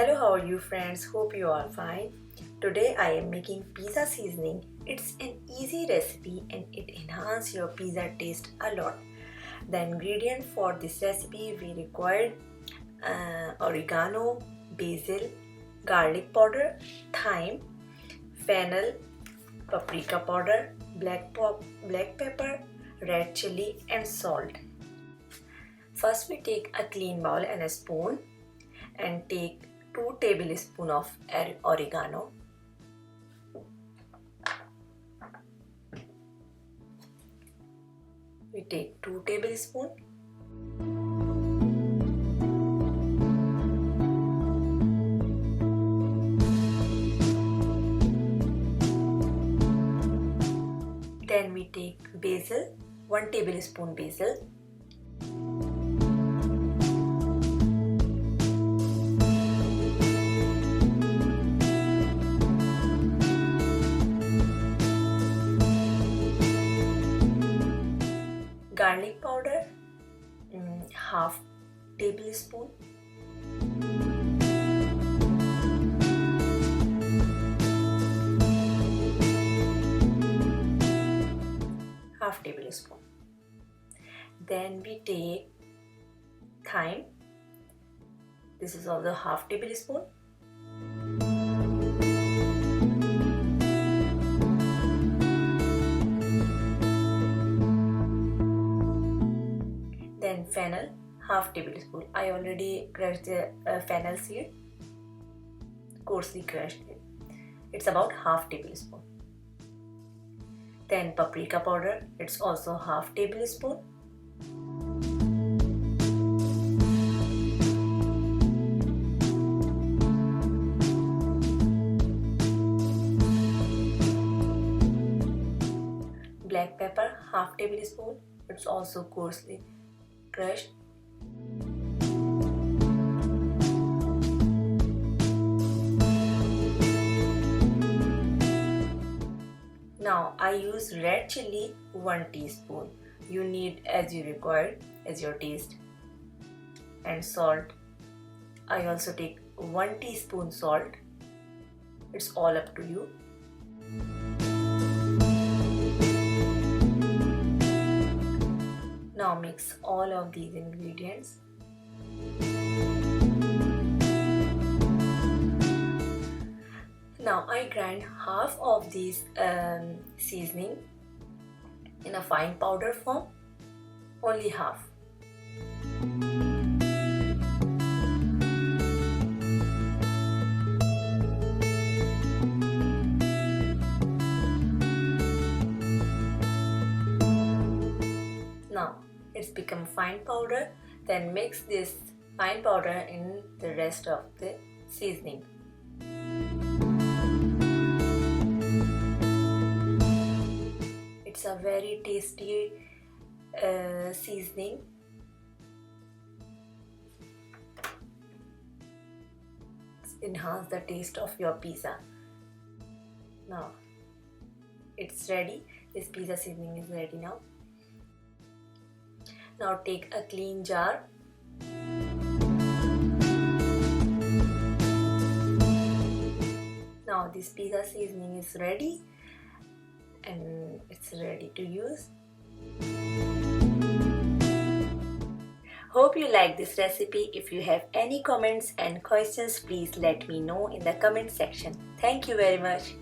Hello, how are you friends? Hope you are fine. Today I am making pizza seasoning. It's an easy recipe and it enhances your pizza taste a lot. The ingredient for this recipe we required oregano, basil, garlic powder, thyme, fennel, paprika powder, black pepper, red chili and salt. First we take a clean bowl and a spoon and take 2 tablespoons of oregano. We take 2 tablespoons. Then we take basil, 1 tablespoon basil. Garlic powder, half tablespoon. Half tablespoon. Then we take thyme. This is also half tablespoon. Then fennel, half tablespoon. I already crushed the fennel seed, coarsely crushed it. It's about half tablespoon. Then paprika powder, it's also half tablespoon. Black pepper, half tablespoon. It's also coarsely crushed. Now I use red chili 1 teaspoon. You need as you require, as your taste. And salt. I also take 1 teaspoon salt. It's all up to you. Now mix all of these ingredients. Now I grind half of this seasoning in a fine powder form, only half. Now it's become fine powder. Then mix this fine powder in the rest of the seasoning. It's a very tasty seasoning. Enhance the taste of your pizza. Now it's ready. This pizza seasoning is ready now. Now take a clean jar. Now this pizza seasoning is ready and it's ready to use. Hope you like this recipe. If you have any comments and questions, please let me know in the comment section. Thank you very much.